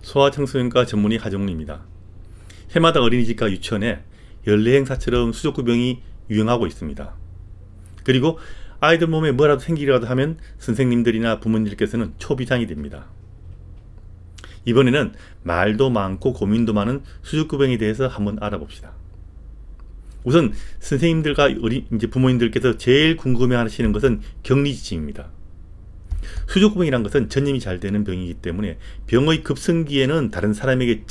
소아청소년과 전문의 하정우입니다. 해마다 어린이집과 유치원에 연례행사처럼 수족구병이 유행하고 있습니다. 그리고 아이들 몸에 뭐라도 생기기라도 하면 선생님들이나 부모님들께서는 초비상이 됩니다. 이번에는 말도 많고 고민도 많은 수족구병에 대해서 한번 알아봅시다. 우선 선생님들과 부모님들께서 제일 궁금해하시는 것은 격리지침입니다. 수족구병이란 것은 전염이 잘 되는 병이기 때문에 병의 급성기에는 다른 사람에게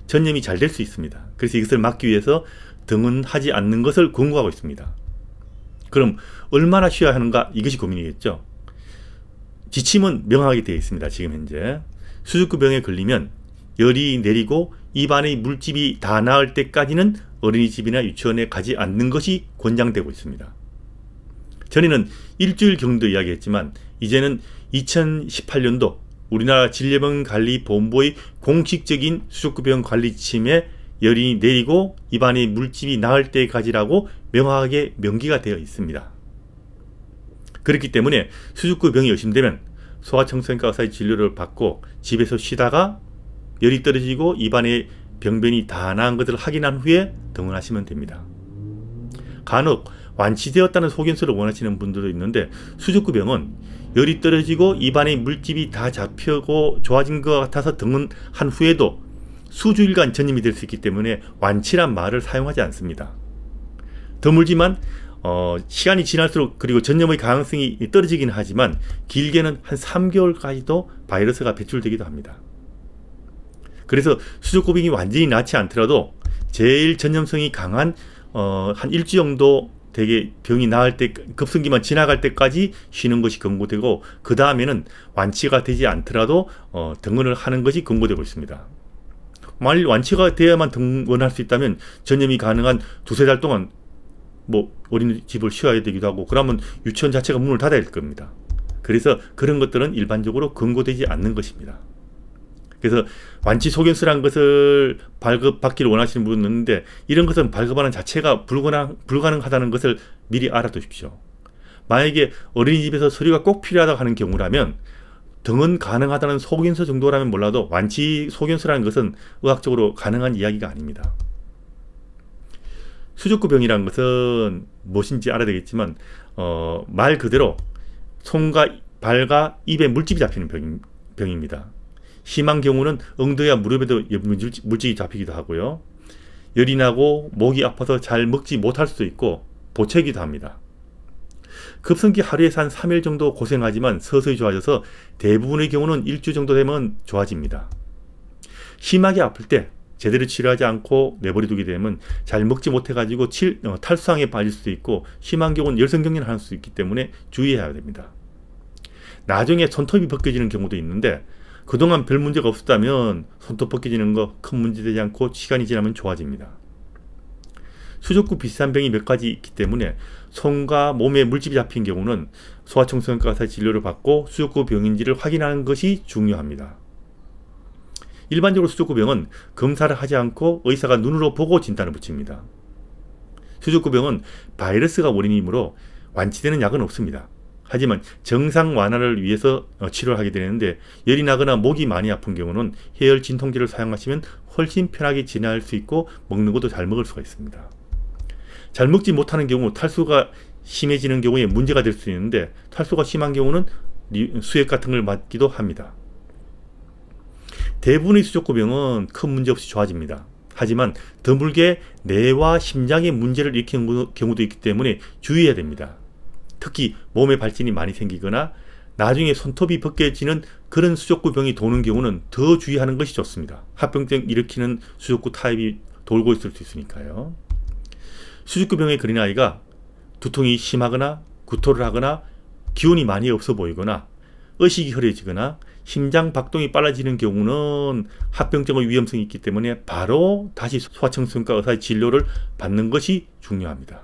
전염이 잘 될 수 있습니다. 그래서 이것을 막기 위해서 등원하지 않는 것을 권고하고 있습니다. 그럼 얼마나 쉬어야 하는가? 이것이 고민이겠죠. 지침은 명확하게 되어 있습니다. 지금 현재 수족구병에 걸리면 열이 내리고 입안의 물집이 다 나을 때까지는 어린이집이나 유치원에 가지 않는 것이 권장되고 있습니다. 전에는 일주일 정도 이야기했지만 이제는 2018년도 우리나라 질병관리본부의 공식적인 수족구병 관리 지침에 열이 내리고 입안의 물집이 나을 때까지라고 명확하게 명기가 되어 있습니다. 그렇기 때문에 수족구병이 의심되면 소아청소년과 의사의 진료를 받고 집에서 쉬다가 열이 떨어지고 입안에 병변이 다 나은 것을 확인한 후에 등원하시면 됩니다. 간혹 완치되었다는 소견서를 원하시는 분들도 있는데 수족구병은 열이 떨어지고 입안에 물집이 다 잡히고 좋아진 것 같아서 등원한 후에도 수주일간 전염이 될 수 있기 때문에 완치란 말을 사용하지 않습니다. 드물지만 시간이 지날수록 그리고 전염의 가능성이 떨어지긴 하지만 길게는 한 3개월까지도 바이러스가 배출되기도 합니다. 그래서 수족구병이 완전히 낫지 않더라도 제일 전염성이 강한 한 일주 정도 되게 병이 나을 때 급성기만 지나갈 때까지 쉬는 것이 권고되고 그 다음에는 완치가 되지 않더라도 등원을 하는 것이 권고되고 있습니다. 만일 완치가 돼야만 등원할 수 있다면 전염이 가능한 2-3달 동안 어린이집을 쉬어야 되기도 하고 그러면 유치원 자체가 문을 닫아야 될 겁니다. 그래서 그런 것들은 일반적으로 권고되지 않는 것입니다. 그래서 완치 소견서라는 것을 발급받기를 원하시는 분은 있는데 이런 것은 발급하는 자체가 불가능하다는 것을 미리 알아두십시오. 만약에 어린이집에서 서류가 꼭 필요하다고 하는 경우라면 등원 가능하다는 소견서 정도라면 몰라도 완치 소견서라는 것은 의학적으로 가능한 이야기가 아닙니다. 수족구병이라는 것은 무엇인지 알아야 되겠지만 말 그대로 손과 발과 입에 물집이 잡히는 병입니다. 심한 경우는 엉덩이와 무릎에도 물집이 잡히기도 하고요. 열이 나고 목이 아파서 잘 먹지 못할 수도 있고 보채기도 합니다. 급성기 하루에서 한 3일 정도 고생하지만 서서히 좋아져서 대부분의 경우는 일주 정도 되면 좋아집니다. 심하게 아플 때 제대로 치료하지 않고 내버려 두게 되면 잘 먹지 못해가지고 탈수항에 빠질 수도 있고 심한 경우는 열성경련을 할 수 있기 때문에 주의해야 됩니다. 나중에 손톱이 벗겨지는 경우도 있는데 그동안 별 문제가 없었다면 손톱 벗겨지는 거 큰 문제 되지 않고 시간이 지나면 좋아집니다. 수족구 비슷한 병이 몇 가지 있기 때문에 손과 몸에 물집이 잡힌 경우는 소아청소년과 의사의 진료를 받고 수족구 병인지를 확인하는 것이 중요합니다. 일반적으로 수족구병은 검사를 하지 않고 의사가 눈으로 보고 진단을 붙입니다. 수족구병은 바이러스가 원인이므로 완치되는 약은 없습니다. 하지만 정상 완화를 위해서 치료를 하게 되는데 열이 나거나 목이 많이 아픈 경우는 해열 진통제를 사용하시면 훨씬 편하게 지낼 수 있고 먹는 것도 잘 먹을 수가 있습니다. 잘 먹지 못하는 경우 탈수가 심해지는 경우에 문제가 될 수 있는데 탈수가 심한 경우는 수액 같은 걸 맞기도 합니다. 대부분의 수족구병은 큰 문제 없이 좋아집니다. 하지만 드물게 뇌와 심장에 문제를 일으키는 경우도 있기 때문에 주의해야 됩니다. 특히 몸에 발진이 많이 생기거나 나중에 손톱이 벗겨지는 그런 수족구병이 도는 경우는 더 주의하는 것이 좋습니다. 합병증 일으키는 수족구 타입이 돌고 있을 수 있으니까요. 수족구병에 걸린 아이가 두통이 심하거나 구토를 하거나 기운이 많이 없어 보이거나 의식이 흐려지거나 심장 박동이 빨라지는 경우는 합병증의 위험성이 있기 때문에 바로 다시 소아청소년과 의사의 진료를 받는 것이 중요합니다.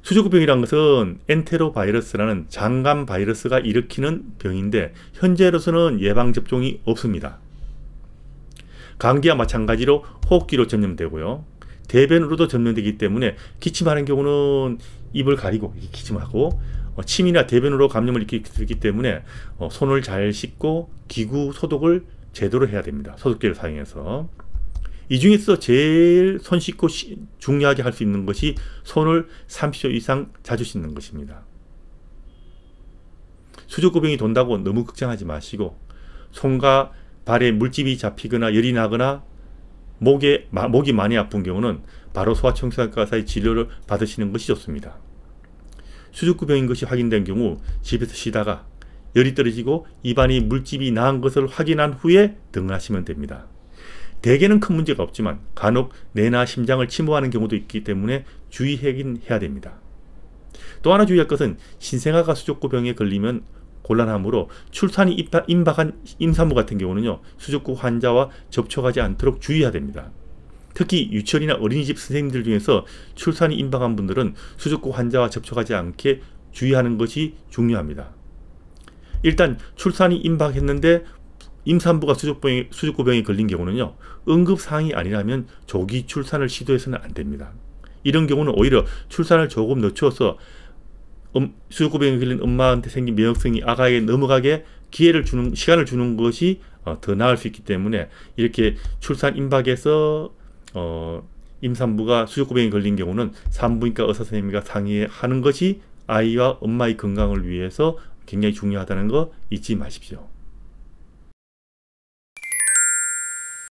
수족구병이란 것은 엔테로바이러스라는 장감 바이러스가 일으키는 병인데 현재로서는 예방접종이 없습니다. 감기와 마찬가지로 호흡기로 전염되고요. 대변으로도 전염되기 때문에 기침하는 경우는 입을 가리고 기침하고 침이나 대변으로 감염을 일으킬 수 있기 때문에 손을 잘 씻고 기구 소독을 제대로 해야 됩니다. 소독제를 사용해서. 이 중에서 제일 손 씻고 중요하게 할 수 있는 것이 손을 30초 이상 자주 씻는 것입니다. 수족구병이 돈다고 너무 걱정하지 마시고 손과 발에 물집이 잡히거나 열이 나거나 목이 많이 아픈 경우는 바로 소아청소년과의 진료를 받으시는 것이 좋습니다. 수족구병인 것이 확인된 경우 집에서 쉬다가 열이 떨어지고 입안이 물집이 나은 것을 확인한 후에 등하시면 됩니다. 대개는 큰 문제가 없지만 간혹 뇌나 심장을 침범하는 경우도 있기 때문에 주의하긴 해야 됩니다. 또 하나 주의할 것은 신생아가 수족구병에 걸리면 곤란하므로 출산이 임박한 임산부 같은 경우는요, 수족구 환자와 접촉하지 않도록 주의해야 됩니다. 특히 유치원이나 어린이집 선생님들 중에서 출산이 임박한 분들은 수족구 환자와 접촉하지 않게 주의하는 것이 중요합니다. 일단 출산이 임박했는데 임산부가 수족구병에 걸린 경우는요, 응급사항이 아니라면 조기 출산을 시도해서는 안 됩니다. 이런 경우는 오히려 출산을 조금 늦춰서 수족구병에 걸린 엄마한테 생긴 면역성이 아가에게 넘어가게 시간을 주는 것이 더 나을 수 있기 때문에 이렇게 출산 임박에서 임산부가 수족구병에 걸린 경우는 산부인과 의사 선생님과 상의하는 것이 아이와 엄마의 건강을 위해서 굉장히 중요하다는 거 잊지 마십시오.